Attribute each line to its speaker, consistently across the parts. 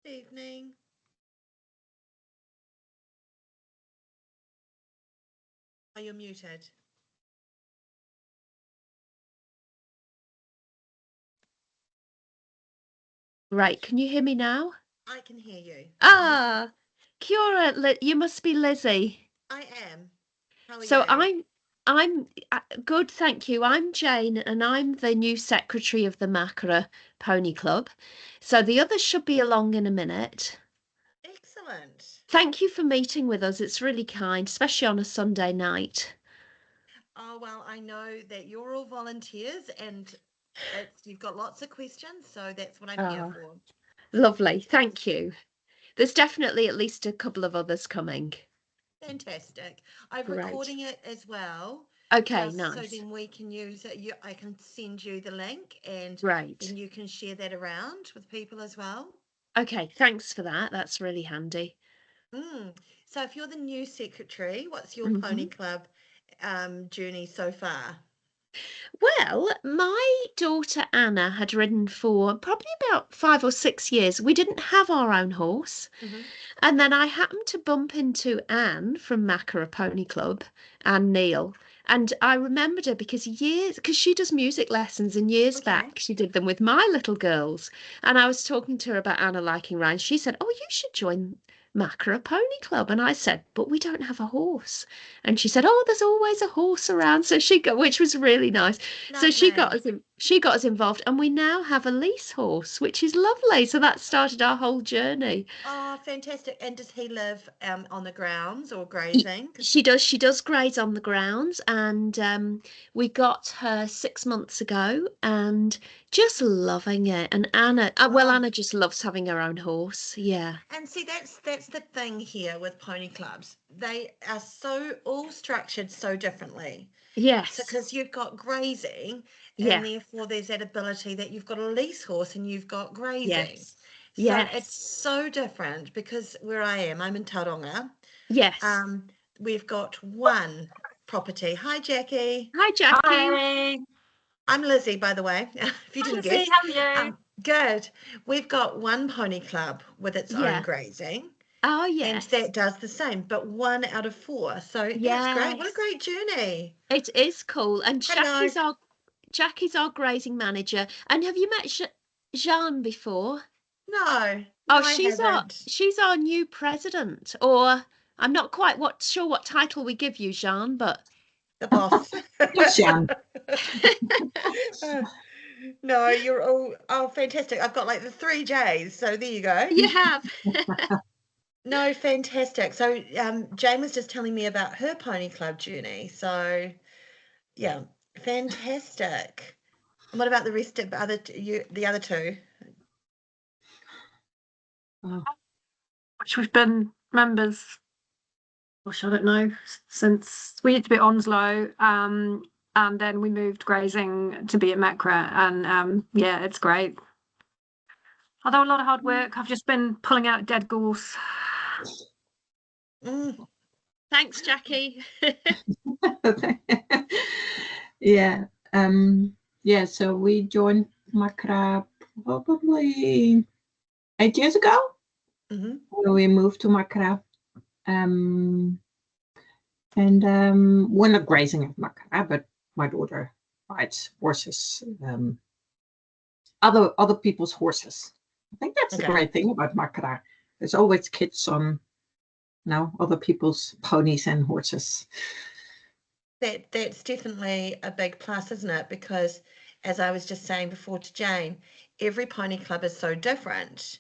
Speaker 1: Evening. Are you muted?
Speaker 2: Right, can you hear me now?
Speaker 1: I can hear you.
Speaker 2: Ah, kia ora, you must be Lizzie.
Speaker 1: I am. How are
Speaker 2: So
Speaker 1: you?
Speaker 2: I'm good, thank you. I'm Jane and I'm the new secretary of the Mākara Pony Club. So the others should be along in a minute.
Speaker 1: Excellent.
Speaker 2: Thank you for meeting with us. It's really kind, especially on a Sunday night.
Speaker 1: Oh, well, I know that you're all volunteers and you've got lots of questions, so that's what I'm here
Speaker 2: Ah,
Speaker 1: for.
Speaker 2: lovely. Thank you. There's definitely at least a couple of others coming.
Speaker 1: Fantastic. I'm
Speaker 2: Great.
Speaker 1: recording it as well,
Speaker 2: Okay,
Speaker 1: just so
Speaker 2: nice.
Speaker 1: then we can use it. I can send you the link and
Speaker 2: Great.
Speaker 1: then you can share that around with people as well.
Speaker 2: Okay, thanks for that. That's really handy.
Speaker 1: Mm. So if you're the new secretary, what's your pony
Speaker 2: Mhm.
Speaker 1: club journey so far?
Speaker 2: Well, my daughter Anna had ridden for probably about 5 or 6 years. We didn't have our own horse.
Speaker 1: Hmm.
Speaker 2: And then I happened to bump into Anne from Mākara Pony Club, Anne Neal. And I remembered her because she does music lessons, and years
Speaker 1: Okay.
Speaker 2: back she did them with my little girls. And I was talking to her about Anna liking Ryan. She said, "Oh, you should join Mākara Pony Club." And I said, "But we don't have a horse." And she said, "Oh, there's always a horse around." So she got, which was really nice. So
Speaker 1: Lovely.
Speaker 2: she got us involved, and we now have a lease horse, which is lovely. So that started our whole journey.
Speaker 1: Oh, fantastic. And does he live on the grounds or
Speaker 2: Y-
Speaker 1: grazing?
Speaker 2: She does graze on the grounds, and we got her 6 months ago, and just loving it. And Anna, well,
Speaker 1: Oh,
Speaker 2: Anna just loves having her own horse. Yeah.
Speaker 1: and see, that's the thing here with pony clubs. They are so all structured so differently. So,
Speaker 2: Yes.
Speaker 1: because you've got grazing, and
Speaker 2: Yeah.
Speaker 1: therefore there's that ability that you've got a lease horse and you've got grazing.
Speaker 2: Yes.
Speaker 1: So it's
Speaker 2: Yes.
Speaker 1: so different because where I am, I'm in Tauranga.
Speaker 2: Yes.
Speaker 1: Um, we've got one property. Hi, Jackie.
Speaker 2: Hi, Jackie.
Speaker 3: Hi,
Speaker 1: I'm Lizzie, by the way, if you
Speaker 3: hi
Speaker 1: didn't
Speaker 3: Lizzie,
Speaker 1: guess.
Speaker 3: how are you?
Speaker 1: Good. We've got one pony club with its own
Speaker 2: Yeah.
Speaker 1: grazing,
Speaker 2: Oh,
Speaker 1: and
Speaker 2: yes.
Speaker 1: that does the same, but one out of four. So that's great. What a
Speaker 2: Yes.
Speaker 1: great journey.
Speaker 2: It is cool. And
Speaker 1: Hello.
Speaker 2: Jackie's our grazing manager. And have you met Jean before?
Speaker 1: No, no,
Speaker 2: Oh,
Speaker 1: I
Speaker 2: she's our
Speaker 1: haven't.
Speaker 2: she's our new president, or I'm not quite sure what title we give you, Jean, but
Speaker 1: The boss.
Speaker 3: Christian.
Speaker 1: No, you're all oh fantastic. I've got like the three J's, so there you go.
Speaker 2: you have.
Speaker 1: No, fantastic. So Jane was just telling me about her pony club journey. So yeah, fantastic. And what about the rest of the other two?
Speaker 3: Oh, which we've been members, gosh, I don't know, since we used to be at Onslow, and then we moved grazing to be at Mecra, and yeah, it's great. Although a lot of hard work, I've just been pulling out dead gorse.
Speaker 1: Mm,
Speaker 2: Thanks, Jackie.
Speaker 3: Yeah, yeah, so we joined Mākara probably 8 years ago
Speaker 1: hmm.
Speaker 3: when we moved to Mākara. Um, and we're not grazing at Mākara, but my daughter rides horses, other people's horses. I think that's the
Speaker 1: Okay.
Speaker 3: great thing about Mākara. There's always kids on other people's ponies and horses.
Speaker 1: That's definitely a big plus, isn't it? Because as I was just saying before to Jane, every pony club is so different.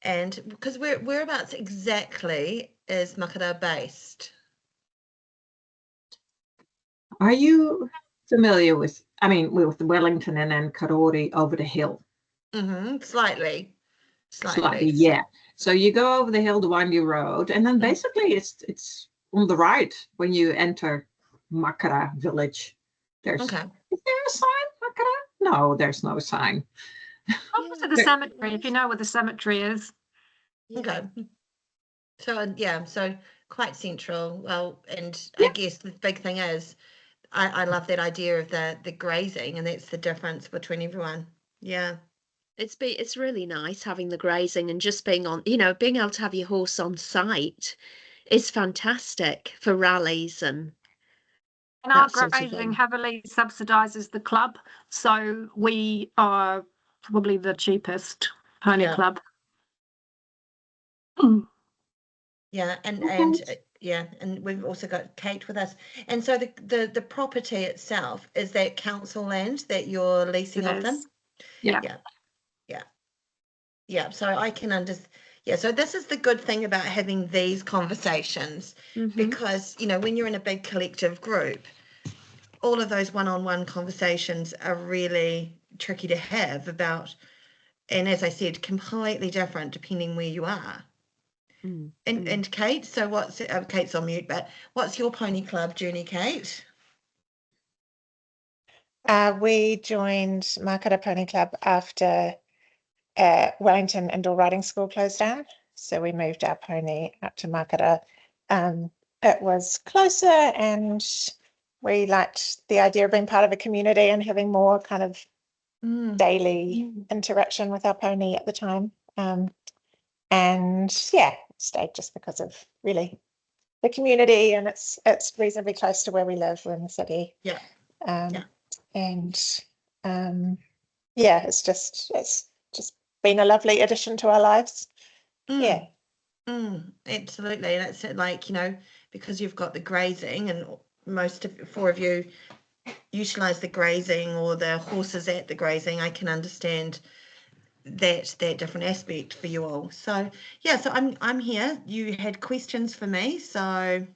Speaker 1: And because whereabouts exactly is Mākara based?
Speaker 3: Are you familiar with, I mean, with Wellington and then Karori over the hill?
Speaker 1: Mm-hmm. Slightly.
Speaker 3: Slightly,
Speaker 1: Slightly.
Speaker 3: yeah. So you go over the hill, the windy road, and then
Speaker 1: Mhm.
Speaker 3: basically it's on the right when you enter Mākara village.
Speaker 1: Okay.
Speaker 3: Is there a sign, Mākara? No, there's no sign.
Speaker 2: Yeah,
Speaker 3: Opposite the
Speaker 2: I
Speaker 3: There,
Speaker 2: think
Speaker 3: cemetery,
Speaker 2: there
Speaker 3: if you
Speaker 2: is.
Speaker 3: know where the cemetery is.
Speaker 2: Yeah.
Speaker 1: Okay. So yeah, so quite central. Well, and I
Speaker 3: Yeah,
Speaker 1: guess the big thing is I love that idea of the grazing, and that's the difference between everyone. Yeah.
Speaker 2: It's really nice having the grazing and just being on, you know, being able to have your horse on site is fantastic for rallies and
Speaker 3: And our
Speaker 2: that sort of
Speaker 3: grazing
Speaker 2: thing.
Speaker 3: heavily subsidises the club, so we are probably the cheapest pony
Speaker 1: Yeah.
Speaker 3: club.
Speaker 1: Yeah, and
Speaker 3: Okay.
Speaker 1: yeah, and we've also got Kate with us. And so the property itself, is that council land that you're leasing
Speaker 3: It
Speaker 1: off
Speaker 3: is.
Speaker 1: them?
Speaker 3: Yeah.
Speaker 1: Yeah, yeah, yeah. So I can understand. Yeah, so this is the good thing about having these conversations,
Speaker 2: Mm-hmm.
Speaker 1: because you know when you're in a big collective group, all of those one-on-one conversations are really tricky to have about, and as I said, completely different depending where you are. And Kate, so what's Kate's on mute, but what's your pony club journey, Kate?
Speaker 4: We joined Mākara Pony Club after Wellington Indoor Riding School closed down. So we moved our pony up to Mākara. It was closer and we liked the idea of being part of a community and having more kind of daily interaction with our pony at the time. And yeah, stayed just because of really the community, and it's reasonably close to where we live. We're in the city.
Speaker 1: Yeah.
Speaker 4: Yeah. And yeah, it's just been a lovely addition to our lives. Yeah.
Speaker 1: Absolutely. That's it, like, you know, because you've got the grazing and most of four of you utilize the grazing or the horses at the grazing, I can understand that different aspect for you all. So yeah, so I'm here. You had questions for me, so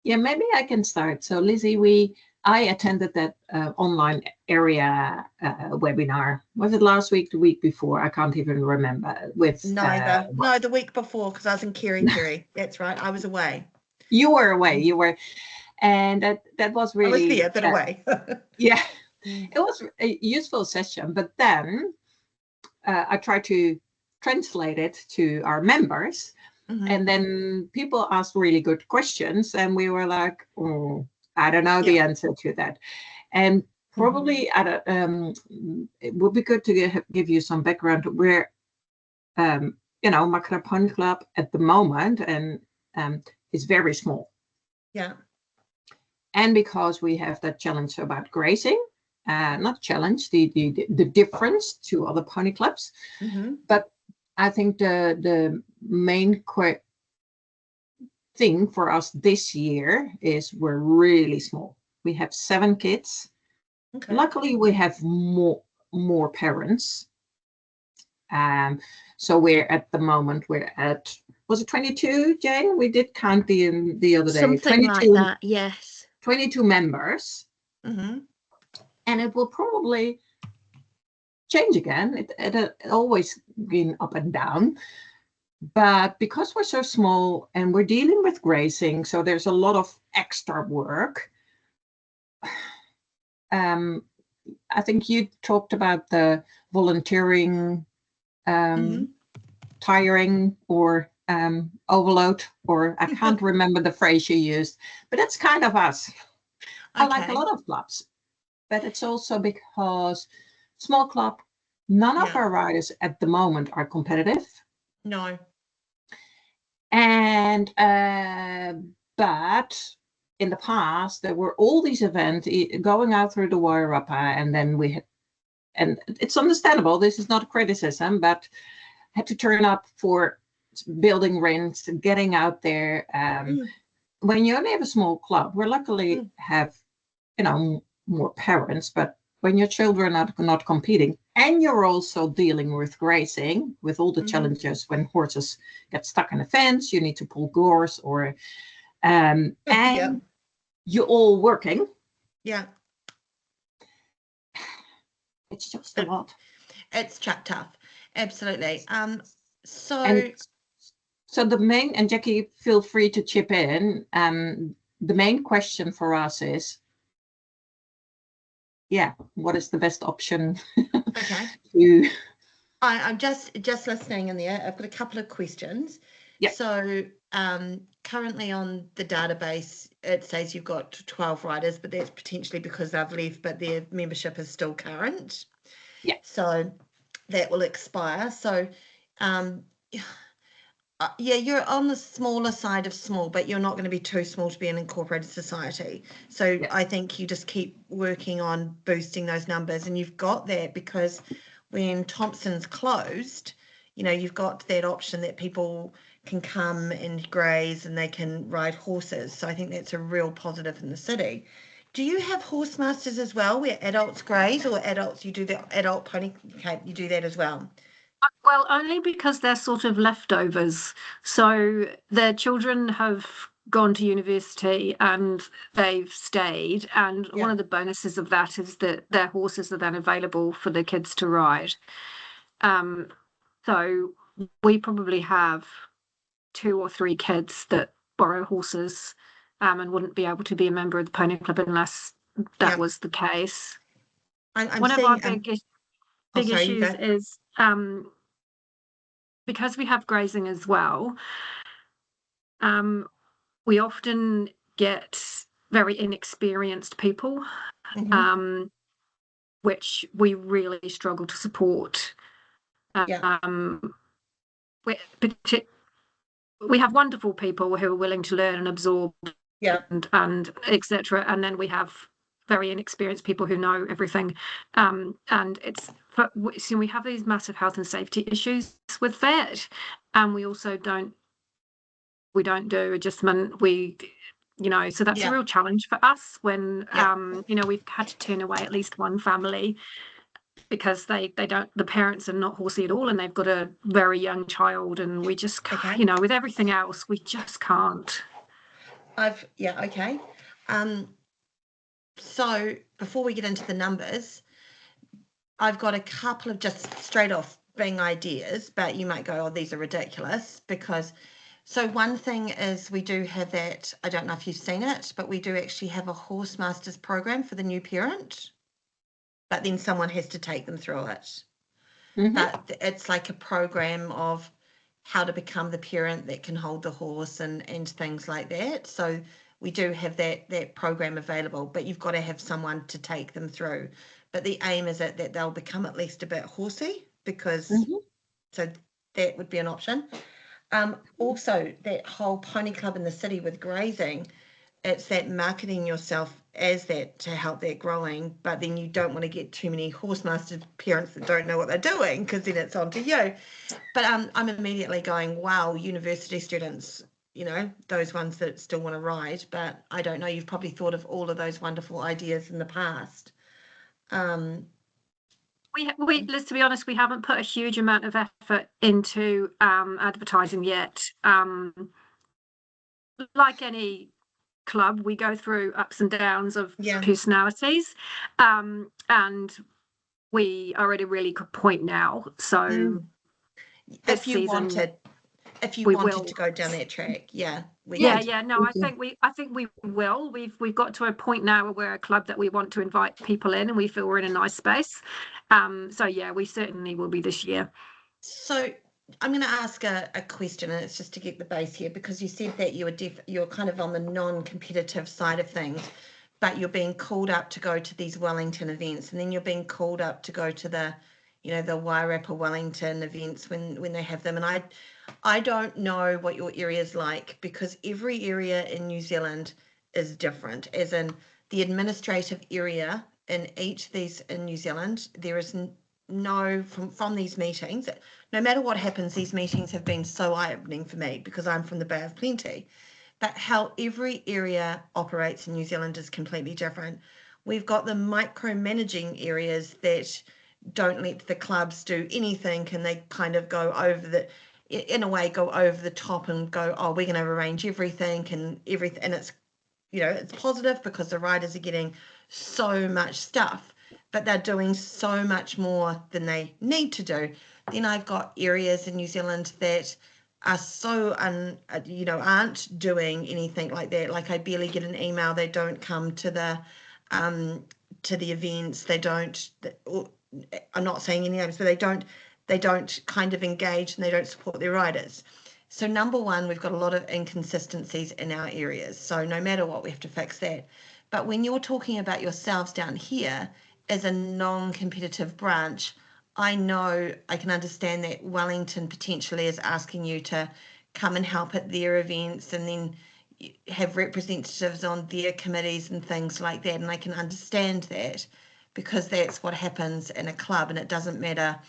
Speaker 5: yeah, maybe I can start. So Lizzie, I attended that online area webinar. Was it last week, the week before? I can't even remember. With
Speaker 1: no, the week before, because I was in Kerry. That's right, I was away.
Speaker 5: You were away. You were, and that was really.
Speaker 1: I was there, but away.
Speaker 5: Yeah, it was a useful session. But then I tried to translate it to our members. And then people asked really good questions, and we were like, oh, I don't know the answer to that. And probably it would be good to give you some background. We're, you know, Mākara Pony Club at the moment, and is very small.
Speaker 1: Yeah.
Speaker 5: And because we have that challenge about grazing, not challenge, the difference to other pony clubs, but I think the main thing for us this year is we're really small. We have 7 kids. Okay. Luckily, we have more parents. So we're at the moment, we're at, was it 22, Jane? We did count the other day.
Speaker 2: Something 22, like that, yes.
Speaker 5: 22 members. And it will probably change again. It always been up and down. But because we're so small and we're dealing with grazing, so there's a lot of extra work. I think you talked about the volunteering, tiring, or overload, or I can't remember the phrase you used, but that's kind of us. Okay. I like a lot of clubs, but it's also because small club, none of our riders at the moment are competitive.
Speaker 1: No.
Speaker 5: And but in the past there were all these events going out through the Wairarapa, and then we had, and it's understandable, this is not a criticism, but had to turn up for building rents, getting out there. When you only have a small club, we luckily have, you know, more parents, but when your children are not competing, and you're also dealing with grazing, with all the challenges when horses get stuck in a fence, you need to pull gores, or and you're all working.
Speaker 1: Yeah.
Speaker 5: It's just a lot.
Speaker 1: It's tough. Absolutely.
Speaker 5: So the main, and Jackie, feel free to chip in. The main question for us is, what is the best option?
Speaker 1: Okay. I'm just listening in there. I've got a couple of questions. Yeah. So currently on the database, it says you've got 12 riders, but that's potentially because they've left, but their membership is still current.
Speaker 5: Yeah.
Speaker 1: So that will expire. So yeah, you're on the smaller side of small, but you're not going to be too small to be an incorporated society. So
Speaker 5: Yeah.
Speaker 1: I think you just keep working on boosting those numbers, and you've got that because when Thompson's closed, you know, you've got that option that people can come and graze and they can ride horses. So I think that's a real positive in the city. Do you have horse masters as well, where adults graze, or adults you do the adult pony camp, you do that as well?
Speaker 3: Well, only because they're sort of leftovers. So their children have gone to university and they've stayed. And one
Speaker 1: Yeah.
Speaker 3: of the bonuses of that is that their horses are then available for the kids to ride. So we probably have 2 or 3 kids that borrow horses and wouldn't be able to be a member of the pony club unless that
Speaker 1: Yeah.
Speaker 3: was the case.
Speaker 1: I'm
Speaker 3: One of our
Speaker 1: seeing
Speaker 3: big
Speaker 1: sorry, you
Speaker 3: issues
Speaker 1: go.
Speaker 3: is because we have grazing as well, we often get very inexperienced people, which we really struggle to support.
Speaker 1: Yeah.
Speaker 3: We have wonderful people who are willing to learn and absorb
Speaker 1: Yeah.
Speaker 3: and etc. And then we have very inexperienced people who know everything. And it's so we have these massive health and safety issues with that, and we also don't do adjustment. So that's a real challenge for us when we've had to turn away at least one family because the parents are not horsey at all and they've got a very young child, and we just can't, with everything else we just can't.
Speaker 1: Okay. So before we get into the numbers, I've got a couple of just straight off being ideas, but you might go, oh, these are ridiculous, because so one thing is we do have that, I don't know if you've seen it, but we do actually have a horse masters program for the new parent, but then someone has to take them through it. But it's like a program of how to become the parent that can hold the horse and things like that. So we do have that program available, but you've got to have someone to take them through. But the aim is that they'll become at least a bit horsey, because so that would be an option. Also, that whole pony club in the city with grazing, it's that marketing yourself as that to help that growing, but then you don't want to get too many horse master parents that don't know what they're doing, because then it's on to you. But I'm immediately going, wow, university students, those ones that still want to ride, but I don't know, you've probably thought of all of those wonderful ideas in the past.
Speaker 3: Let's to be honest, we haven't put a huge amount of effort into advertising yet. Like any club, we go through ups and downs of personalities, and we are at a really good point now. So
Speaker 1: if you wanted to go down that track,
Speaker 3: I think we will. We've got to a point now where we're a club that we want to invite people in and we feel we're in a nice space. So yeah, we certainly will be this year.
Speaker 1: So I'm going to ask a question, and it's just to get the base here, because you said that you're kind of on the non-competitive side of things, but you're being called up to go to these Wellington events, and then you're being called up to go to the Wairarapa Wellington events when they have them. And I don't know what your area is like, because every area in New Zealand is different, as in the administrative area in each of these in New Zealand, there is no, from these meetings, no matter what happens, these meetings have been so eye-opening for me, because I'm from the Bay of Plenty. But how every area operates in New Zealand is completely different. We've got the micromanaging areas that don't let the clubs do anything, and they kind of go over the top and go, oh, we're going to arrange everything, and it's it's positive because the riders are getting so much stuff, but they're doing so much more than they need to do. Then I've got areas in New Zealand that are so aren't doing anything like that. Like, I barely get an email. They don't come to the events. They don't. I'm not saying any names, but they don't kind of engage, and they don't support their riders. So number one, we've got a lot of inconsistencies in our areas. So no matter what, we have to fix that. But when you're talking about yourselves down here as a non-competitive branch, I know I can understand that Wellington potentially is asking you to come and help at their events and then have representatives on their committees and things like that. And I can understand that because that's what happens in a club, and it doesn't matter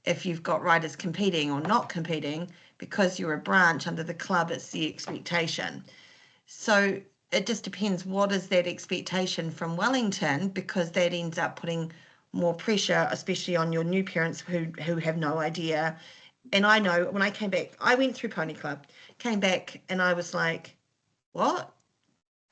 Speaker 1: if you've got riders competing or not competing, because you're a branch under the club, it's the expectation. So it just depends, what is that expectation from Wellington, because that ends up putting more pressure, especially on your new parents who have no idea. And I know when I came back, I went through Pony Club, came back, and I was like, what?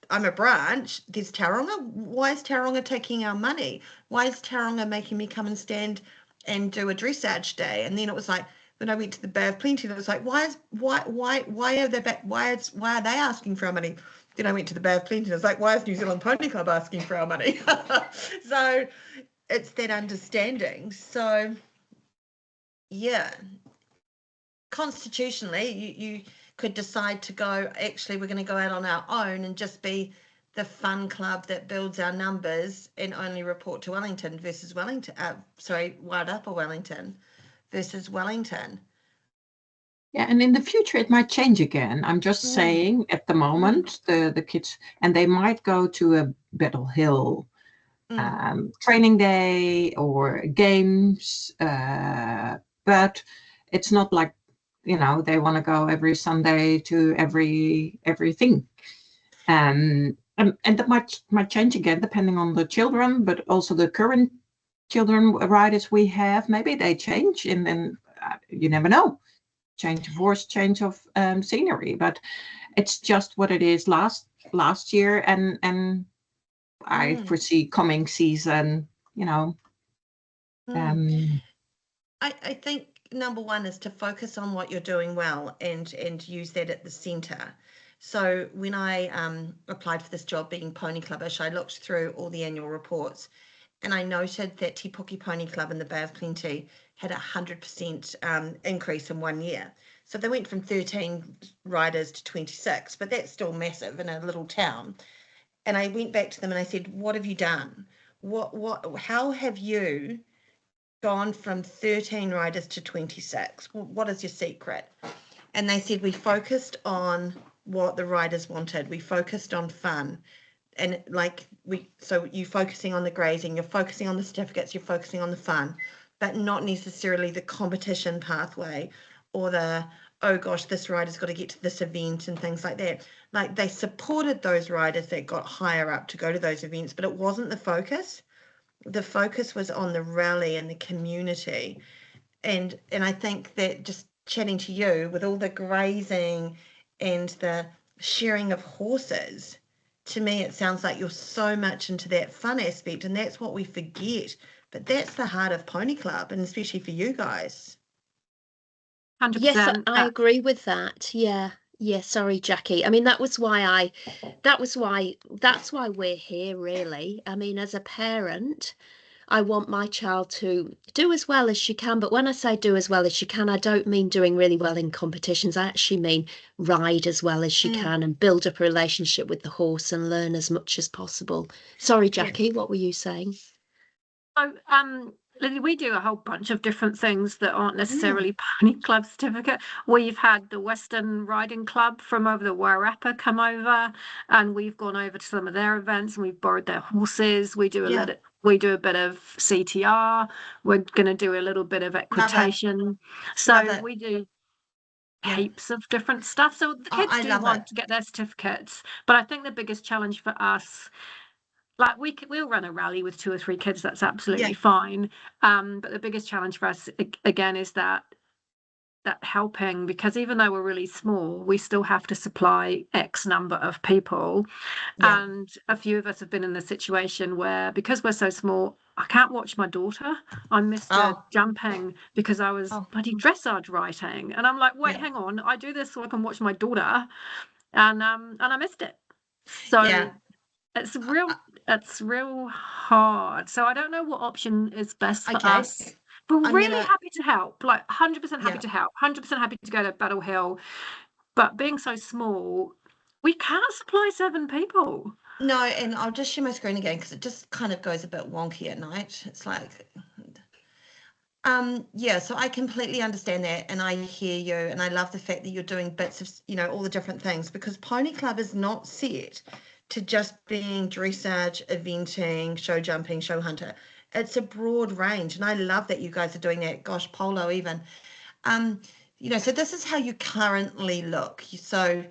Speaker 1: I'm a branch. There's Tauranga. Why is Tauranga taking our money? Why is Tauranga making me come and stand and do a dressage day? And then it was like, when I went to the Bay of Plenty, it was like, why are they back? Why are they asking for our money? Then I went to the Bay of Plenty, and it's like, why is New Zealand Pony Club asking for our money? So it's that understanding. So yeah, constitutionally, you could decide to go, actually, we're going to go out on our own and just be the fun club that builds our numbers and only report to Wellington versus Wellington, Wairarapa Wellington versus Wellington.
Speaker 5: Yeah, and in the future it might change again. I'm just saying at the moment, the kids, and they might go to a Battle Hill training day or games, but it's not like, they want to go every Sunday to everything. And that might change again depending on the children, but also the current children riders we have. Maybe they change, and then you never know. Change of horse, change of scenery, but it's just what it is last year, and I foresee coming season.
Speaker 1: I think number one is to focus on what you're doing well and use that at the centre. So when I applied for this job being Pony Clubbish, I looked through all the annual reports, and I noted that Te Puke Pony Club in the Bay of Plenty had 100% increase in 1 year. So they went from 13 riders to 26, but that's still massive in a little town. And I went back to them and I said, what have you done? How have you gone from 13 riders to 26? What is your secret? And they said, we focused on what the riders wanted. We focused on fun. And so you're focusing on the grazing, you're focusing on the certificates, you're focusing on the fun, but not necessarily the competition pathway or oh gosh, this rider's got to get to this event and things like that. Like, they supported those riders that got higher up to go to those events, but it wasn't the focus. The focus was on the rally and the community. And I think that, just chatting to you, with all the grazing and the sharing of horses, to me it sounds like you're so much into that fun aspect, and that's what we forget. But that's the heart of Pony Club, and especially for you guys.
Speaker 3: 100%.
Speaker 2: Yes, I agree with that. Yeah. Sorry, Jackie. I mean, that's why we're here, really. I mean, as a parent, I want my child to do as well as she can. But when I say do as well as she can, I don't mean doing really well in competitions. I actually mean ride as well as she can and build up a relationship with the horse and learn as much as possible. Sorry, Jackie, what were you saying?
Speaker 3: So, Lily, we do a whole bunch of different things that aren't necessarily Pony Club certificate. We've had the Western Riding Club from over the Wairarapa come over, and we've gone over to some of their events and we've borrowed their horses. We do a bit of CTR. We're going to do a little bit of equitation. So we do heaps of different stuff. So the kids do want to get their certificates, but I think the biggest challenge for us, like, we'll run a rally with 2 or 3 kids, that's absolutely fine. But the biggest challenge for us again is that helping, because even though we're really small, we still have to supply X number of people. And a few of us have been in the situation where, because we're so small, I can't watch my daughter. I missed her jumping because I was bloody dressage writing, and I'm like, wait, hang on, I do this so I can watch my daughter, and I missed it. So it's real hard. So I don't know what option is best for us. But we're really happy to help, like 100% happy to help, 100% happy to go to Battle Hill. But being so small, we can't supply 7 people.
Speaker 1: No, and I'll just share my screen again because it just kind of goes a bit wonky at night. It's like, Yeah, so I completely understand that, and I hear you, and I love the fact that you're doing bits of, all the different things, because Pony Club is not set to just being dressage, eventing, show jumping, show hunter. It's a broad range, and I love that you guys are doing that. Gosh, polo even. So this is how you currently look. So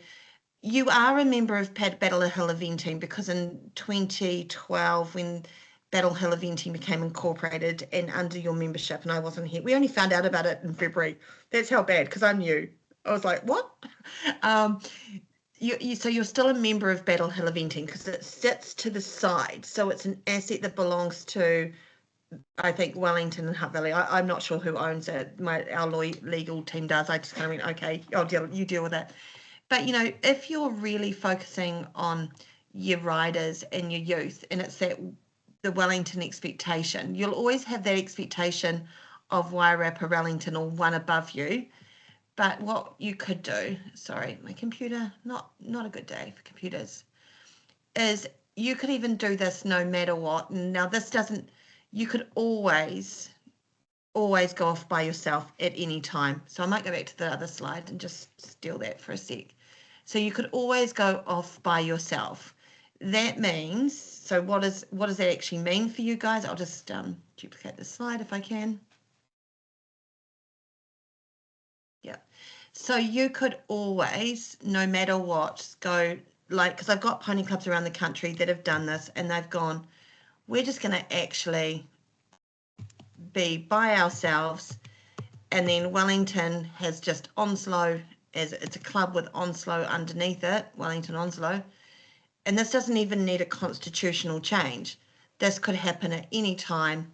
Speaker 1: you are a member of Battle Hill Eventing, because in 2012, when Battle Hill Eventing became incorporated and under your membership, and I wasn't here, we only found out about it in February. That's how bad, because I'm new. I was like, what? So you're still a member of Battle Hill Eventing, because it sits to the side. So it's an asset that belongs to, I think, Wellington and Hutt Valley. I'm not sure who owns it. Our legal team does. I just kind of went, okay, you deal with it. But, if you're really focusing on your riders and your youth, and it's the Wellington expectation, you'll always have that expectation of Wairarapa, Wellington, or one above you. But what you could do, sorry, my computer, not a good day for computers, is you could even do this no matter what. Now, you could always go off by yourself at any time. So I might go back to the other slide and just steal that for a sec. So you could always go off by yourself. That means, so what does that actually mean for you guys? I'll just duplicate the slide if I can. Yeah. So you could always, no matter what, go, like, because I've got pony clubs around the country that have done this, and they've gone, we're just going to actually be by ourselves. And then Wellington has just Onslow, as it's a club with Onslow underneath it, Wellington Onslow. And this doesn't even need a constitutional change. This could happen at any time,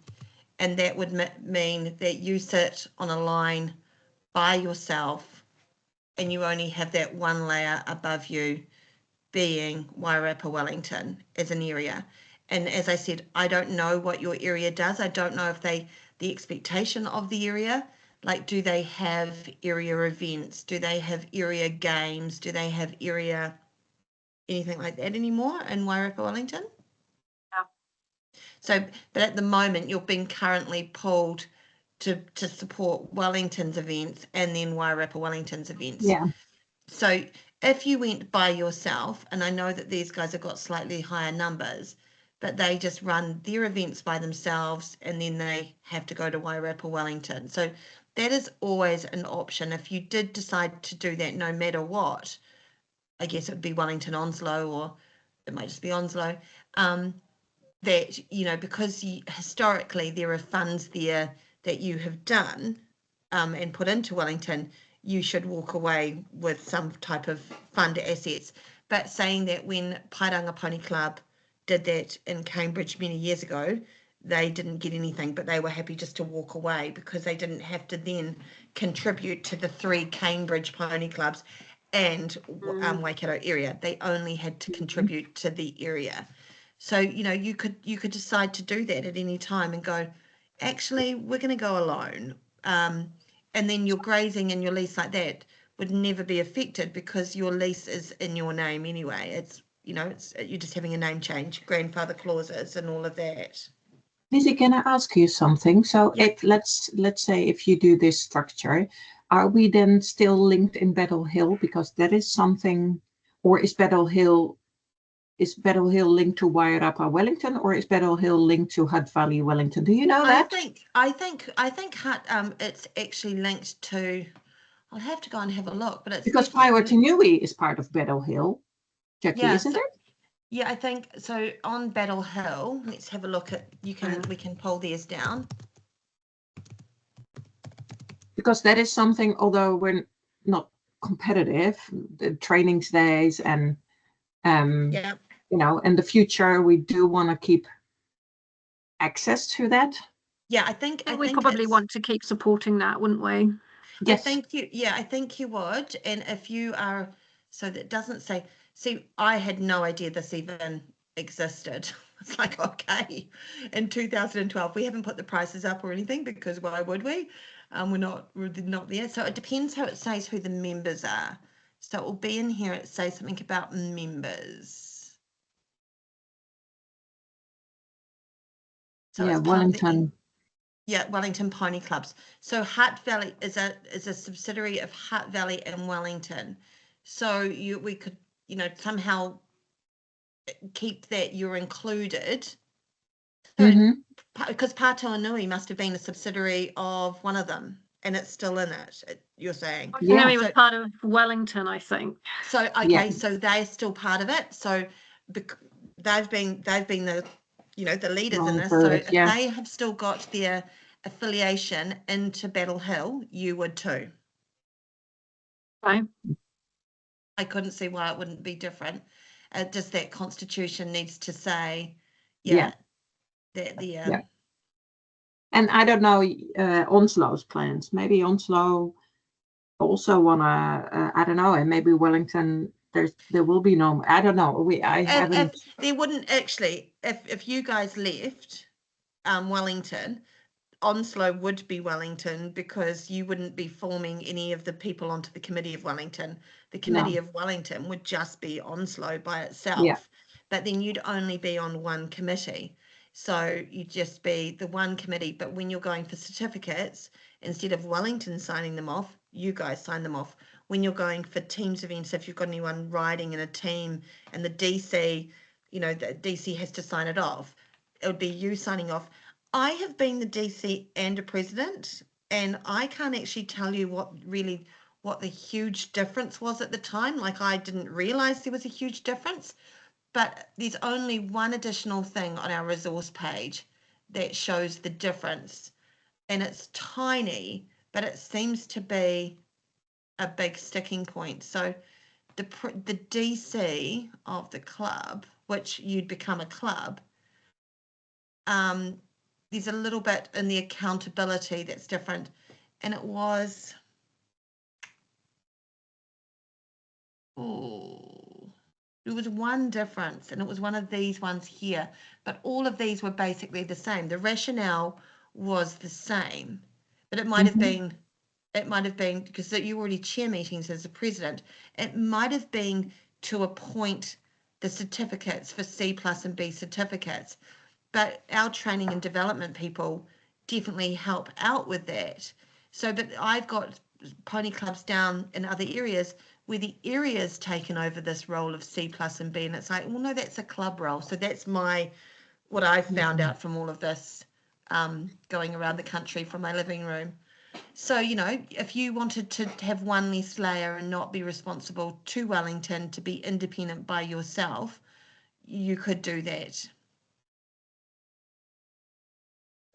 Speaker 1: and that would mean that you sit on a line by yourself, and you only have that one layer above you being Wairarapa, Wellington as an area. And as I said, I don't know what your area does. I don't know if the expectation of the area, like, do they have area events? Do they have area games? Do they have area anything like that anymore in Wairarapa, Wellington?
Speaker 3: Yeah.
Speaker 1: So, but at the moment, you're being currently pulled to support Wellington's events and then Wairarapa, Wellington's events.
Speaker 5: Yeah.
Speaker 1: So if you went by yourself, and I know that these guys have got slightly higher numbers, but they just run their events by themselves, and then they have to go to Wairarapa, Wellington. So that is always an option. If you did decide to do that, no matter what, I guess it would be Wellington Onslow, or it might just be Onslow, that, because historically there are funds there that you have done and put into Wellington, you should walk away with some type of fund assets. But saying that when Pairanga Pony Club did that in Cambridge many years ago, they didn't get anything, but they were happy just to walk away, because they didn't have to then contribute to the 3 Cambridge pony clubs and Waikato area. They only had to contribute to the area. So, you could decide to do that at any time and go, actually, we're going to go alone. And then your grazing and your lease like that would never be affected, because your lease is in your name anyway. It's, you're just having a name change, grandfather clauses and all of that.
Speaker 5: Lizzie, can I ask you something? So
Speaker 1: Yep.
Speaker 5: let's say if you do this structure, are we then still linked in Battle Hill? Because that is something, or is Battle Hill linked to Wairarapa, Wellington, or is Battle Hill linked to Hutt Valley, Wellington? Do you know that?
Speaker 1: I think Hutt, it's actually linked to, I'll have to go and have a look, but it's
Speaker 5: Because Waiwatinui is part of Battle Hill, Jackie,
Speaker 1: Yeah,
Speaker 5: isn't
Speaker 1: so-
Speaker 5: it?
Speaker 1: Yeah, I think so. On Battle Hill, let's have a look at. We can pull these down.
Speaker 5: Because that is something, although we're not competitive, the training days and
Speaker 1: Yeah,
Speaker 5: in the future we do want to keep access to that.
Speaker 1: yeah. I think
Speaker 3: we probably
Speaker 1: it's-
Speaker 3: want to keep supporting that, wouldn't we?
Speaker 5: Yes.
Speaker 1: I think you would. And if you are, so that doesn't say. See, I had no idea this even existed. It's like, okay, in 2012, we haven't put the prices up or anything, because why would we? We're not there. So it depends how it says who the members are. So it will be in here. It says something about members. So
Speaker 5: Yeah,
Speaker 1: it's part of
Speaker 5: Wellington.
Speaker 1: Yeah, Wellington Pony Clubs. So Hutt Valley is a subsidiary of Hutt Valley and Wellington. So we could, somehow keep that you're included. Because Pātaunui must have been a subsidiary of one of them, and it's still in it, you're saying.
Speaker 3: Yeah. He was part of Wellington, I think.
Speaker 1: So, okay, so they're still part of it. So they've been the, the leaders in this. So if they have still got their affiliation into Battle Hill, you would too.
Speaker 3: Okay.
Speaker 1: I couldn't see why it wouldn't be different. Just that constitution needs to say, that the
Speaker 5: And I don't know Onslow's plans. Maybe Onslow also wanna. I don't know, and maybe Wellington. There will be no. I don't know. I haven't.
Speaker 1: If there wouldn't actually, if you guys left, Wellington, Onslow would be Wellington, because you wouldn't be forming any of the people onto the Committee of Wellington. The Committee of Wellington would just be Onslow by itself, but then you'd only be on one committee. So you'd just be the one committee, but when you're going for certificates, instead of Wellington signing them off, you guys sign them off. When you're going for teams events, if you've got anyone riding in a team and the DC, the DC has to sign it off, it would be you signing off. I have been the DC and a president, and I can't actually tell you what the huge difference was at the time. Like, I didn't realize there was a huge difference, but there's only one additional thing on our resource page that shows the difference, and it's tiny, but it seems to be a big sticking point. So the DC of the club, which you'd become a club, there's a little bit in the accountability that's different. And it was, there was one difference, and it was one of these ones here, but all of these were basically the same. The rationale was the same, but it might have been, because you already chair meetings as a president, it might have been to appoint the certificates for C+ and B certificates. But our training and development people definitely help out with that. So, but I've got pony clubs down in other areas where the area's taken over this role of C+ and B, and it's like, well, no, that's a club role. So that's what I found out from all of this, going around the country from my living room. So, if you wanted to have one less layer and not be responsible to Wellington, to be independent by yourself, you could do that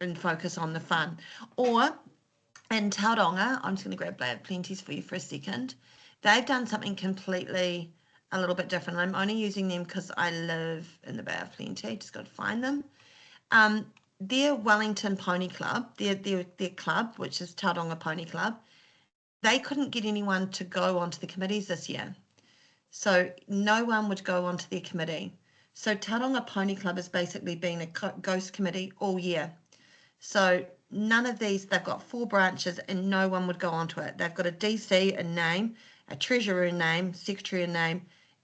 Speaker 1: and focus on the fun. Or in Tauranga, I'm just going to grab Bay of Plenties for you for a second. They've done something completely a little bit different. I'm only using them because I live in the Bay of Plenty. Just got to find them. Their Wellington Pony Club, their club, which is Tauranga Pony Club, they couldn't get anyone to go onto the committees this year. So no one would go onto their committee. So Tauranga Pony Club has basically been a ghost committee all year. So none of these, they've got 4 branches and no one would go onto it. They've got a DC in name, a treasurer in name, secretary in name,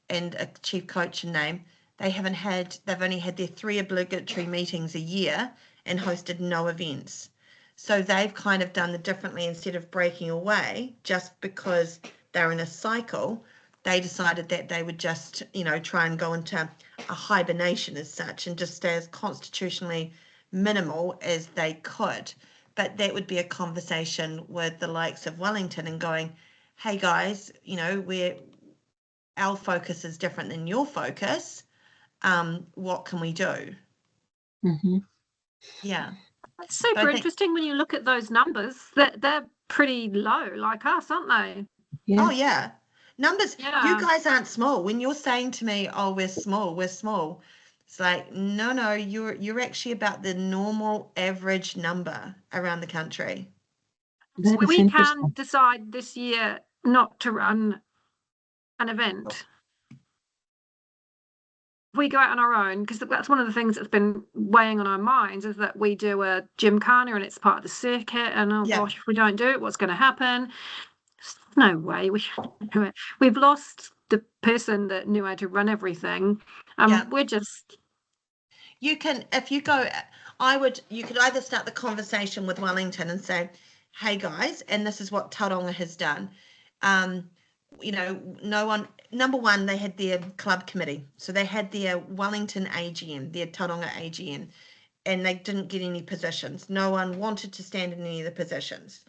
Speaker 1: and a chief coach in name. They've only had their 3 obligatory meetings a year and hosted no events. So they've kind of done it differently. Instead of breaking away just because they're in a cycle, they decided that they would just, try and go into a hibernation as such and just stay as constitutionally minimal as they could. But that would be a conversation with the likes of Wellington and going, hey guys, our focus is different than your focus. What can we do? Yeah.
Speaker 3: It's super interesting when you look at those numbers. They're pretty low, like us, aren't they?
Speaker 5: Yeah.
Speaker 1: Oh yeah. Numbers. Yeah. You guys aren't small. When you're saying to me, "Oh, we're small," it's like, no, you're actually about the normal average number around the country.
Speaker 3: So we can decide this year not to run an event. We go out on our own, because that's one of the things that's been weighing on our minds, is that we do a gymkhana and it's part of the circuit, and gosh, if we don't do it, what's going to happen? No way we should do it. We've lost the person that knew how to run everything. We're just,
Speaker 1: you can, if you go, you could either start the conversation with Wellington and say, hey guys, and this is what Tauranga has done. You know, number one, they had their club committee. So they had their Wellington AGM, their Tauranga AGM, and they didn't get any positions. No one wanted to stand in any of the positions.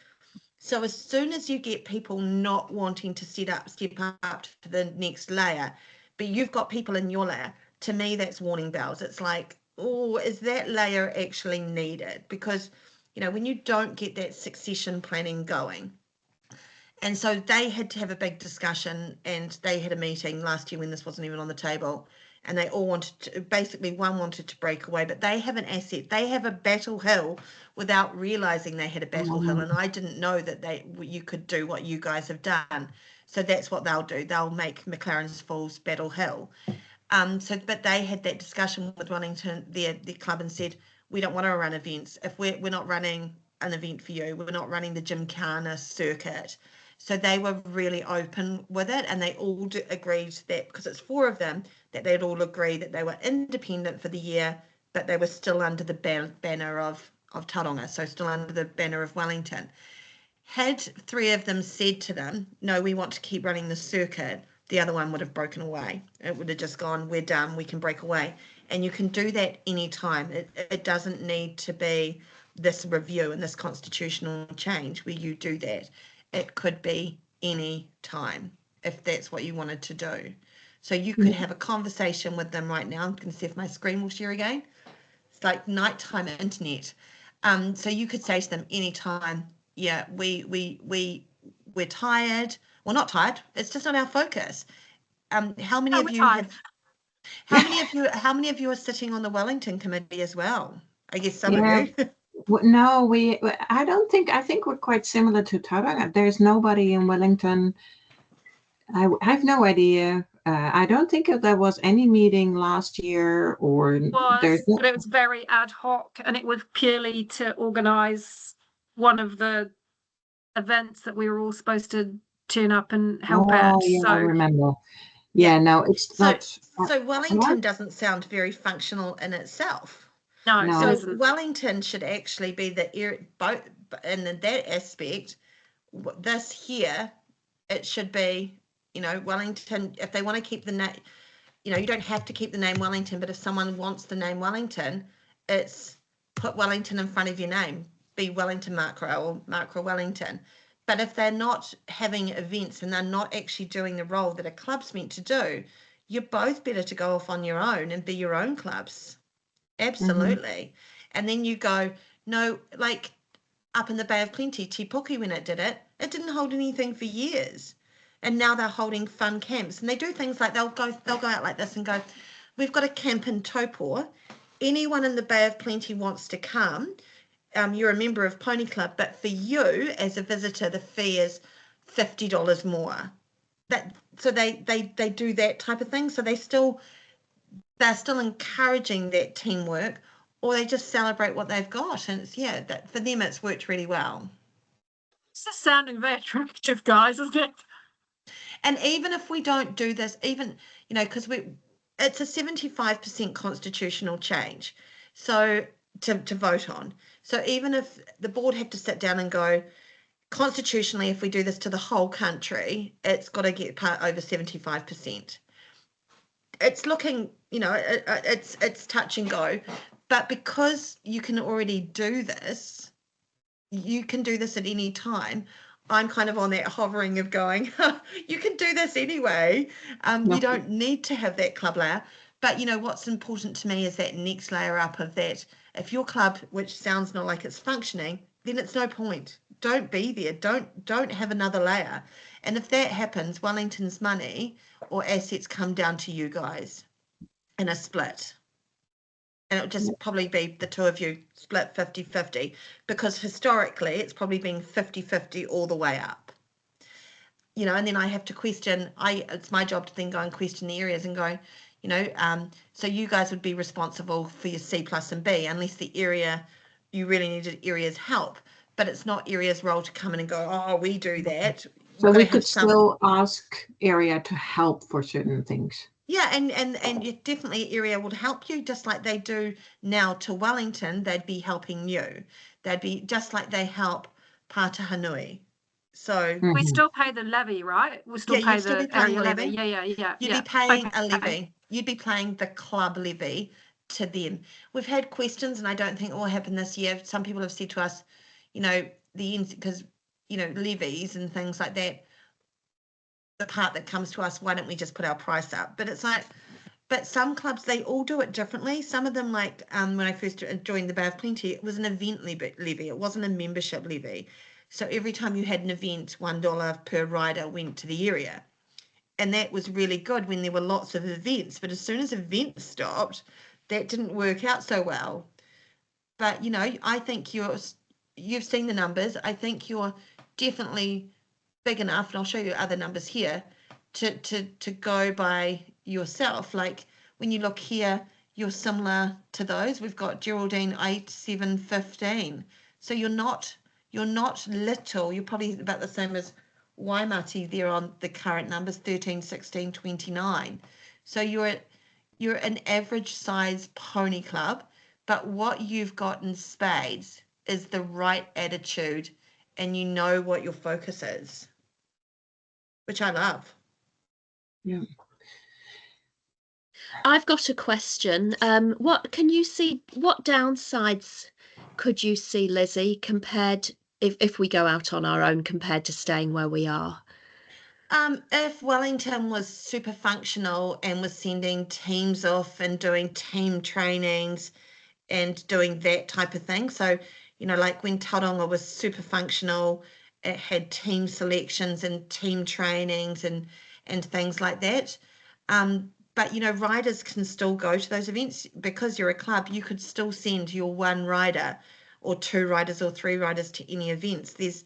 Speaker 1: So as soon as you get people not wanting to step up to the next layer, but you've got people in your layer, to me, that's warning bells. It's like, oh, is that layer actually needed? Because, you know, when you don't get that succession planning going. And so they had to have a big discussion, and they had a meeting last year when this wasn't even on the table. And they all wanted to, basically one wanted to break away, but they have an asset. They have a battle hill without realizing they had a battle hill. And I didn't know that you could do what you guys have done. So that's what they'll do. They'll make McLaren's Falls Battle Hill. But they had that discussion with Wellington, their club, and said, we don't want to run events. If we're not running an event for you, we're not running the Gymkhana circuit. So they were really open with it, and they all agreed that, because it's 4 of them, that they'd all agree that they were independent for the year, but they were still under the banner of Tauranga, so still under the banner of Wellington. Had 3 of them said to them, no, we want to keep running the circuit, the other one would have broken away. It would have just gone, we're done, we can break away. And you can do that anytime. It doesn't need to be this review and this constitutional change where you do that. It could be any time if that's what you wanted to do. So you could have a conversation with them right now. I'm going to see if my screen will share again. It's like nighttime internet. So you could say to them anytime, yeah, we're tired. Well, not tired. It's just not our focus. How many of you have? How many of you are sitting on the Wellington committee as well? I guess some of you.
Speaker 5: No, I think we're quite similar to Tauranga. There's nobody in Wellington. I have no idea. I don't think there was any meeting last year, or
Speaker 3: but it was very ad hoc, and it was purely to organise one of the events that we were all supposed to turn up and help at.
Speaker 5: Yeah,
Speaker 3: so
Speaker 5: I remember. Yeah, no, it's not.
Speaker 1: So Wellington doesn't sound very functional in itself.
Speaker 3: No.
Speaker 1: So Wellington should actually be both, and in that aspect, this here, it should be, you know, Wellington. If they want to keep the name, you know, you don't have to keep the name Wellington, but if someone wants the name Wellington, it's put Wellington in front of your name. Be Wellington Mākara or Mākara Wellington. But if they're not having events and they're not actually doing the role that a club's meant to do, you're both better to go off on your own and be your own clubs. Absolutely. And then you go, no, like up in the Bay of Plenty, Te Puke, when it didn't hold anything for years. And now they're holding fun camps. And they do things like they'll go out like this and go, we've got a camp in Taupō. Anyone in the Bay of Plenty wants to come. You're a member of Pony Club, but for you as a visitor, the fee is $50 more. So they do that type of thing. So they're still encouraging that teamwork, or they just celebrate what they've got. And it's, that for them it's worked really well.
Speaker 3: It's just sounding very attractive, guys, isn't it?
Speaker 1: And even if we don't do this, even, you know, because it's a 75% constitutional change, so to vote on. So even if the board had to sit down and go, constitutionally, if we do this to the whole country, it's got to get over 75%. It's looking, you know, it's touch and go, but because you can already do this, you can do this at any time. I'm kind of on that hovering of going, you can do this anyway. You don't need to have that club layer. But, you know, what's important to me is that next layer up of that. If your club, which sounds not like it's functioning, then it's no point. Don't be there. Don't have another layer. And if that happens, Wellington's money or assets come down to you guys in a split. And it'll just probably be the two of you split 50-50, because historically it's probably been 50-50 all the way up. You know, and then I have to question, it's my job to then go and question the areas and go, you know, so you guys would be responsible for your C plus and B, unless the area, you really needed areas help, but it's not areas' role to come in and go, oh, we do that.
Speaker 5: So we could still ask area to help for certain things.
Speaker 1: Yeah, and you definitely area would help you just like they do now to Wellington. They'd be helping you. They'd be just like they help Pātahanui. So
Speaker 3: We
Speaker 5: Mhm.
Speaker 3: still pay the levy, right? We still
Speaker 1: yeah,
Speaker 3: pay
Speaker 1: you'd still
Speaker 3: the
Speaker 1: be paying
Speaker 3: area
Speaker 1: a
Speaker 3: levy.
Speaker 1: levy.
Speaker 3: Yeah.
Speaker 1: You'd be paying a
Speaker 3: Okay.
Speaker 1: levy. You'd be paying the club levy to them. We've had questions, and I don't think it will happen this year. Some people have said to us, you know, because levies and things like that. The part that comes to us, why don't we just put our price up? But it's like, but some clubs they all do it differently. Some of them, like when I first joined the Bay of Plenty, it was an event levy. It wasn't a membership levy. So every time you had an event, $1 per rider went to the area. And that was really good when there were lots of events. But as soon as events stopped, that didn't work out so well. But I think you've seen the numbers. I think you're definitely big enough, and I'll show you other numbers here, to go by yourself. Like when you look here, you're similar to those. We've got Geraldine 8, 7, 15. So you're not little. You're probably about the same as Waimati there on the current numbers, 13, 16, 29. So you're an average size pony club, but what you've got in spades is the right attitude, and you know what your focus is, which I love.
Speaker 5: Yeah.
Speaker 2: I've got a question. What can you see? What downsides could you see, Lizzie, compared if we go out on our own compared to staying where we are?
Speaker 1: If Wellington was super functional and was sending teams off and doing team trainings and doing that type of thing. So, like when Tauranga was super functional, it had team selections and team trainings and things like that. But riders can still go to those events because you're a club. You could still send your one rider or two riders or three riders to any events. There's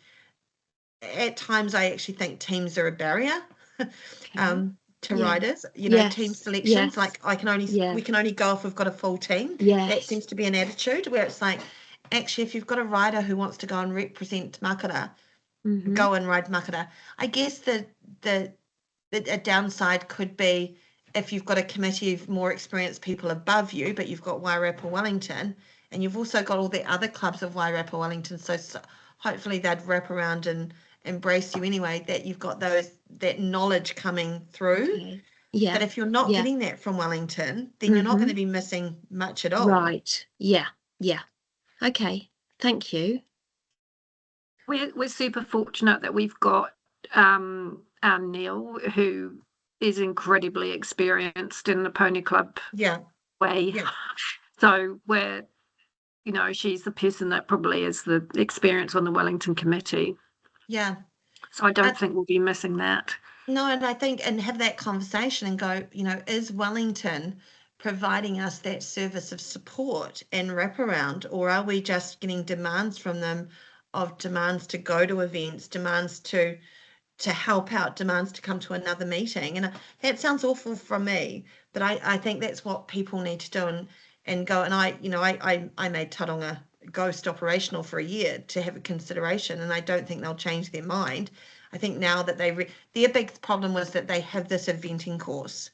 Speaker 1: at times I actually think teams are a barrier. To
Speaker 2: Yeah.
Speaker 1: riders, team
Speaker 2: Yes.
Speaker 1: selections,
Speaker 2: Yes.
Speaker 1: like
Speaker 2: Yeah.
Speaker 1: we can only go if we've got a full team. That
Speaker 2: Yes.
Speaker 1: seems to be an attitude where it's like, actually, if you've got a rider who wants to go and represent Mākara,
Speaker 2: Mhm.
Speaker 1: go and ride Mākara. I guess the a downside could be if you've got a committee of more experienced people above you, but you've got Wairarapa Wellington, and you've also got all the other clubs of Wairarapa Wellington, so hopefully they'd wrap around and embrace you anyway, that you've got that knowledge coming through.
Speaker 2: Okay. Yeah.
Speaker 1: But if you're not
Speaker 2: Yeah.
Speaker 1: getting that from Wellington, then you're not going to be missing much at all.
Speaker 2: Right. Yeah. Yeah. Okay. Thank you.
Speaker 3: We're super fortunate that we've got Anne Neal, who is incredibly experienced in the pony club way.
Speaker 1: Yeah.
Speaker 3: So she's the person that probably is the experience on the Wellington committee.
Speaker 1: Yeah.
Speaker 3: So I don't think we'll be missing that.
Speaker 1: No, and I think, and have that conversation and go, is Wellington providing us that service of support and wraparound, or are we just getting demands from them of demands to go to events, demands to help out, demands to come to another meeting? And that sounds awful from me, but I think that's what people need to do and go. And I made Tauranga Ghost operational for a year to have a consideration, and I don't think they'll change their mind. I think now that their big problem was that they have this eventing course,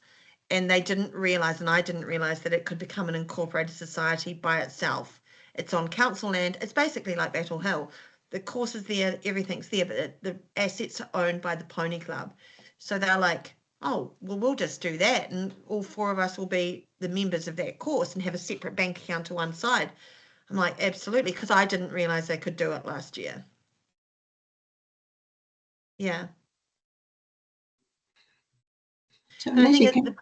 Speaker 1: and they didn't realize, and I didn't realize, that it could become an incorporated society by itself. It's on council land. It's basically like Battle Hill. The course is there, everything's there, but the assets are owned by the pony club. So they're like, oh, well, we'll just do that, and all four of us will be the members of that course and have a separate bank account to one side. I'm like, absolutely, because I didn't realize they could do it last year. Yeah.
Speaker 5: So
Speaker 1: And I
Speaker 5: Lizzie,
Speaker 1: think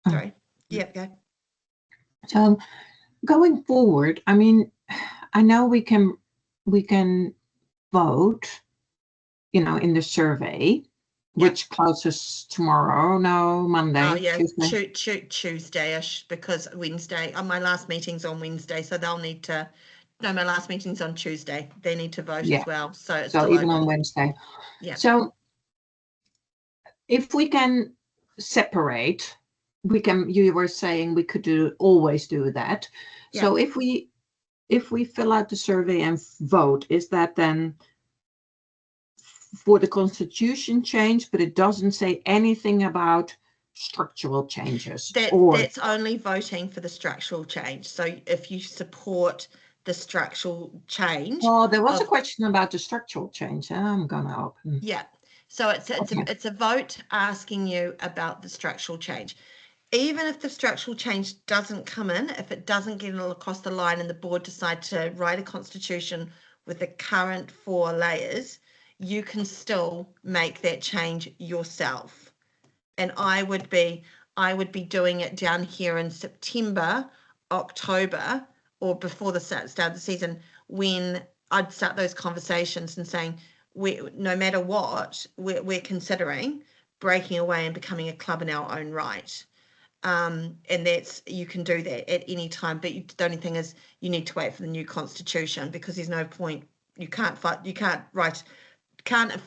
Speaker 1: sorry. Yeah, go.
Speaker 5: So going forward, I mean, I know we can vote, in the survey, which closes tomorrow. No, Monday.
Speaker 1: Oh yeah,
Speaker 5: Tuesday.
Speaker 1: Tuesday-ish, because Wednesday. My last meeting's on Wednesday, so they'll need to. No, my last meeting's on Tuesday. They need to vote as well, so it's still
Speaker 5: even
Speaker 1: open.
Speaker 5: on Wednesday.
Speaker 1: Yeah.
Speaker 5: So if we can separate, you were saying we could always do that.
Speaker 1: Yeah.
Speaker 5: So if we fill out the survey and vote, is that then for the constitution change, but it doesn't say anything about structural changes? Or
Speaker 1: That's only voting for the structural change. So if you support the structural change.
Speaker 5: Oh, there was a question about the structural change. I'm gonna open.
Speaker 1: Yeah. So
Speaker 5: Okay.
Speaker 1: it's a vote asking you about the structural change. Even if the structural change doesn't come in, if it doesn't get across the line and the board decide to write a constitution with the current 4 layers, you can still make that change yourself. And I would be doing it down here in September, October, or before the start of the season, when I'd start those conversations and saying, no matter what, we're considering breaking away and becoming a club in our own right. And that's, you can do that at any time, but the only thing is you need to wait for the new constitution, because there's no point, you can't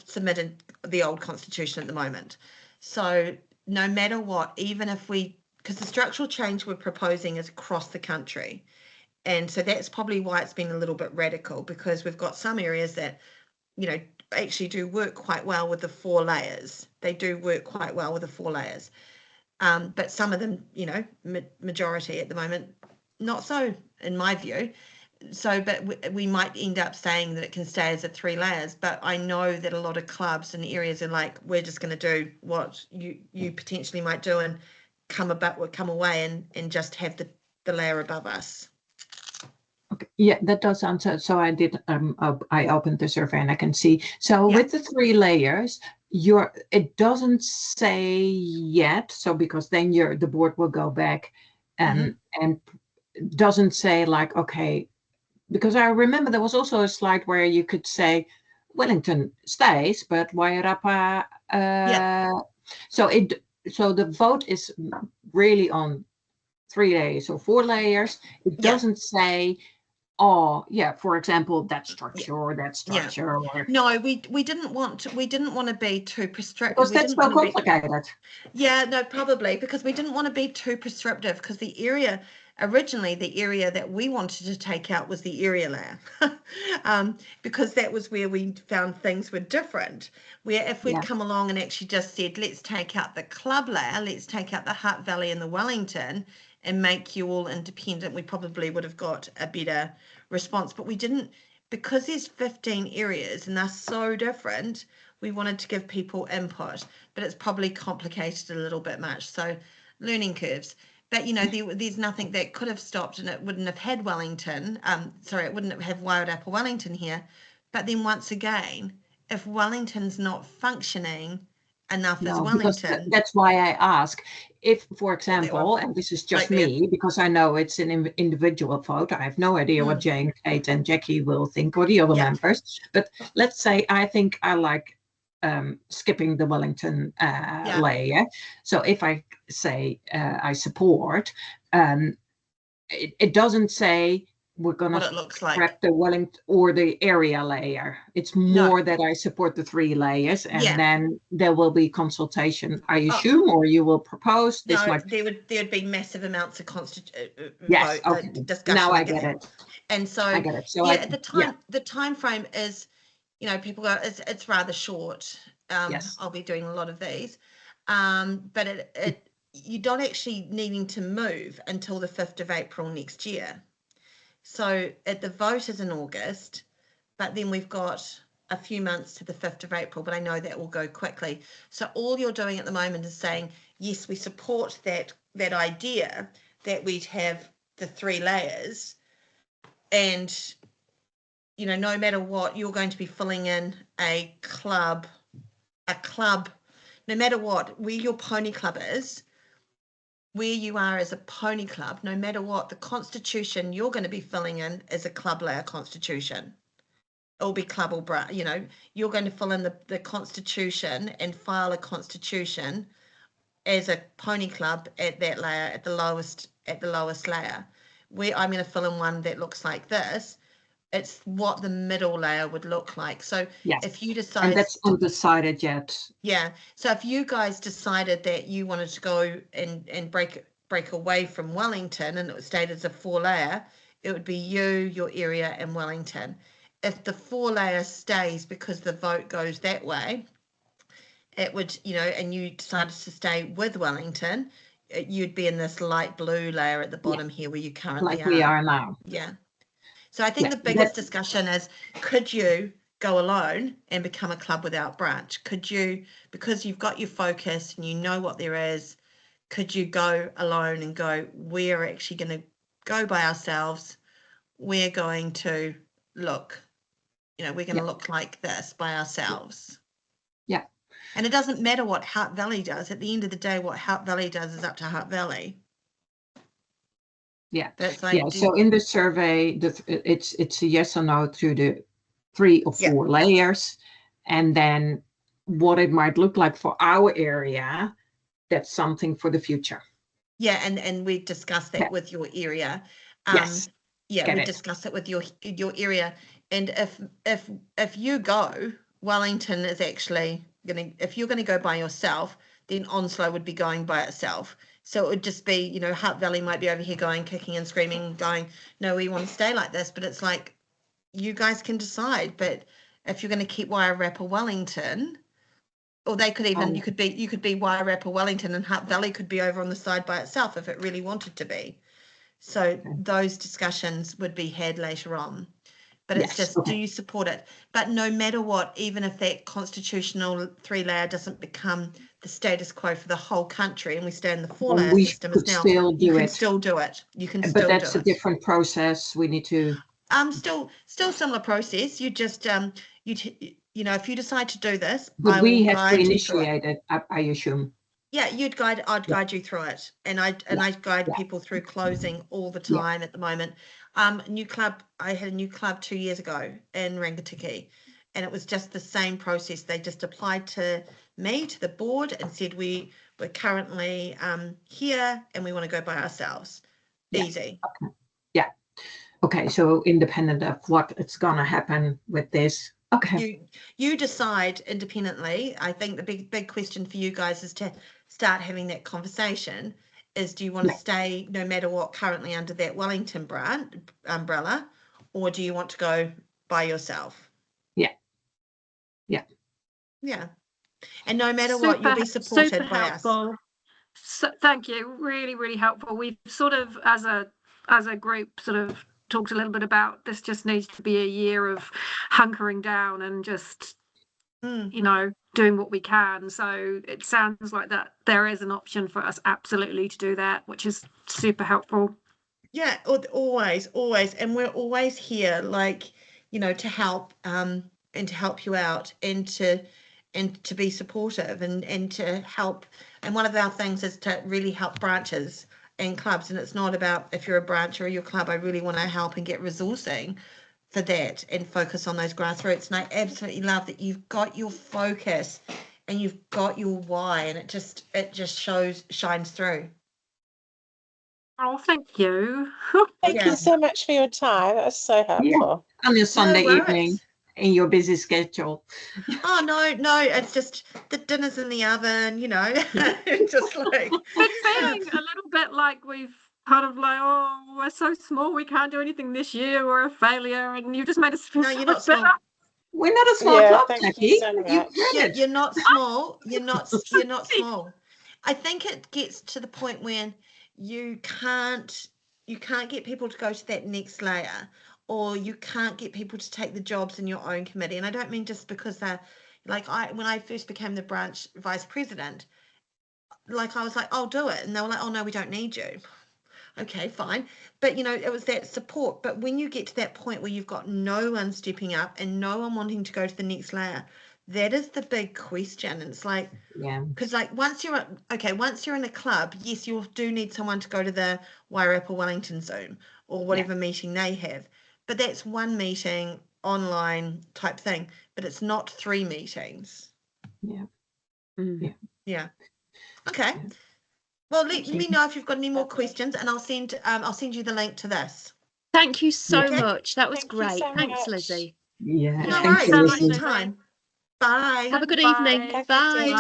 Speaker 1: submit the old constitution at the moment. So no matter what, even if because the structural change we're proposing is across the country, and so that's probably why it's been a little bit radical, because we've got some areas that, you know, actually do work quite well with the 4 layers. They do work quite well with the 4 layers. But some of them, you know, majority at the moment, not so, in my view. So, but we might end up saying that it can stay as a 3 layers. But I know that a lot of clubs and areas are like, we're just going to do what you potentially might do and come away and just have the layer above us.
Speaker 5: Okay. Yeah, that does sound so. I did. I opened the survey and I can see. So with the 3 layers, it doesn't say yet. So because then the board will go back and doesn't say like, okay, because I remember there was also a slide where you could say Wellington stays, but Wairarapa. So the vote is really on 3 layers or 4 layers. It doesn't say, oh yeah, for example, that structure or that structure. Or
Speaker 1: no, we didn't want to be too prescriptive,
Speaker 5: because that's so complicated.
Speaker 1: Yeah, no, probably because we didn't want to be too prescriptive, because originally the area that we wanted to take out was the area layer, because that was where we found things were different. Where if we'd come along and actually just said, let's take out the club layer, let's take out the Hutt Valley and the Wellington and make you all independent, we probably would have got a better response. But we didn't, because there's 15 areas and they're so different, we wanted to give people input, but it's probably complicated a little bit much. So learning curves. But, you know, there's nothing that could have stopped, and it wouldn't have had Wellington. It wouldn't have Wairarapa Wellington here. But then once again, if Wellington's not functioning enough as Wellington.
Speaker 5: That's why I ask if, for example, and this is just me, because I know it's an individual vote. I have no idea what Jane, Kate, and Jackie will think, or the other members. But let's say I think I like skipping the Wellington layer. So if I say I support, it doesn't say we're going to scrap the Wellington or the area layer. It's more that I support the 3 layers, and then there will be consultation, I assume, or you will propose this.
Speaker 1: No, there'd be massive amounts of discussion.
Speaker 5: Now I get it.
Speaker 1: And so
Speaker 5: I get it. So
Speaker 1: at the time frame is, you know, people go, it's rather short. I'll be doing a lot of these, but you're not actually needing to move until the 5th of April next year. So the vote is in August, but then we've got a few months to the 5th of April, but I know that will go quickly. So all you're doing at the moment is saying, yes, we support that idea that we'd have the 3 layers, and, you know, no matter what, you're going to be filling in a club, no matter what, where your pony club is, where you are as a pony club, no matter what, the constitution you're going to be filling in is a club layer constitution. It'll be club or you know, you're going to fill in the constitution and file a constitution as a pony club at that layer, at the lowest layer. Where I'm going to fill in one that looks like this, it's what the middle layer would look like. So if you decide,
Speaker 5: and that's undecided yet.
Speaker 1: Yeah. So if you guys decided that you wanted to go and break away from Wellington and it stayed as a 4 layer, it would be you, your area, and Wellington. If the 4 layer stays because the vote goes that way, it would, you know, and you decided to stay with Wellington, you'd be in this light blue layer at the bottom here where you currently
Speaker 5: like we are now.
Speaker 1: Yeah. So I think
Speaker 5: Yeah,
Speaker 1: the biggest discussion is, could you go alone and become a club without branch? Could you, because you've got your focus and you know what there is, could you go alone and go, we're actually going to go by ourselves. We're going to look, you know, we're going to look like this by ourselves.
Speaker 5: Yeah.
Speaker 1: And it doesn't matter what Hart Valley does. At the end of the day, what Hart Valley does is up to Hart Valley.
Speaker 5: Yeah.
Speaker 1: That's like,
Speaker 5: yeah. So in the survey, it's a yes or no to the 3 or 4 layers, and then what it might look like for our area. That's something for the future.
Speaker 1: Yeah, and we discussed that with your area.
Speaker 5: Yes.
Speaker 1: Yeah, we discussed it with your area. And if you go, Wellington is actually if you're gonna go by yourself, then Onslow would be going by itself. So it would just be, you know, Hart Valley might be over here going, kicking and screaming, going, no, we want to stay like this. But it's like, you guys can decide. But if you're going to keep Wairarapa Wellington, or they could even, you could be Wairarapa Wellington, and Hart Valley could be over on the side by itself if it really wanted to be. So those discussions would be had later on. But it's just, do you support it? But no matter what, even if that constitutional 3-layer doesn't become the status quo for the whole country and we stay in the 4-layer system as now, you can still do it. You can still do it.
Speaker 5: But that's a different process. We need to.
Speaker 1: Still similar process. You just you know, if you decide to do this,
Speaker 5: but
Speaker 1: I
Speaker 5: we
Speaker 1: will
Speaker 5: have
Speaker 1: guide
Speaker 5: to
Speaker 1: you
Speaker 5: initiate it. I assume.
Speaker 1: Yeah, I'd guide you through it, and I guide people through closing all the time at the moment. New club, I had a new club 2 years ago in Rangatiki, and it was just the same process. They just applied to me, to the board, and said we're currently here and we want to go by ourselves. Easy.
Speaker 5: Okay. Yeah. Okay. So independent of what it's gonna happen with this. Okay.
Speaker 1: You decide independently. I think the big question for you guys is to start having that conversation. Is, do you want to stay no matter what currently under that Wellington brand umbrella, or do you want to go by yourself? Yeah. And no matter what, you'll be supported by us.
Speaker 3: So, thank you. Really, really helpful. We've sort of, as a group, sort of talked a little bit about this. Just needs to be a year of hunkering down and just, you know, doing what we can. So it sounds like that there is an option for us absolutely to do that, which is super helpful.
Speaker 1: Yeah, always, and we're always here, like, you know, to help and to help you out and to be supportive and to help. And one of our things is to really help branches and clubs. And it's not about if you're a branch or your club. I really want to help and get resourcing for that and focus on those grassroots. And I absolutely love that you've got your focus and you've got your why, and it just shines through.
Speaker 3: Oh, thank you.
Speaker 4: Thank you so much for your time. That was so helpful.
Speaker 5: On your Sunday evening in your busy schedule.
Speaker 1: Oh no, it's just the dinner's in the oven, you know. Just like
Speaker 3: it's feeling a little bit like we've kind of like, oh, we're so small, we can't do anything this year, we're a failure, and you just made us feel
Speaker 1: no, you're not small.
Speaker 5: We're not a small club, Jackie.
Speaker 1: You're not small. You're not small. I think it gets to the point when you can't get people to go to that next layer, or you can't get people to take the jobs in your own committee. And I don't mean just because they're like, when I first became the branch vice president, like I was like, I'll do it, and they were like, oh no, we don't need you. Okay, fine. But, you know, it was that support. But when you get to that point where you've got no one stepping up and no one wanting to go to the next layer, that is the big question. And it's like, because like once you're in a club, yes, you do need someone to go to the Wairarapa Wellington Zoom or whatever meeting they have. But that's one meeting online type thing. But it's not 3 meetings. Yeah. Okay. Well, let me know if you've got any more questions, and I'll send you the link to this.
Speaker 2: Thank you so much. That was great. Thanks, Lizzie.
Speaker 5: Yeah.
Speaker 1: No worries. Anytime. Bye.
Speaker 2: Have a good evening. Bye.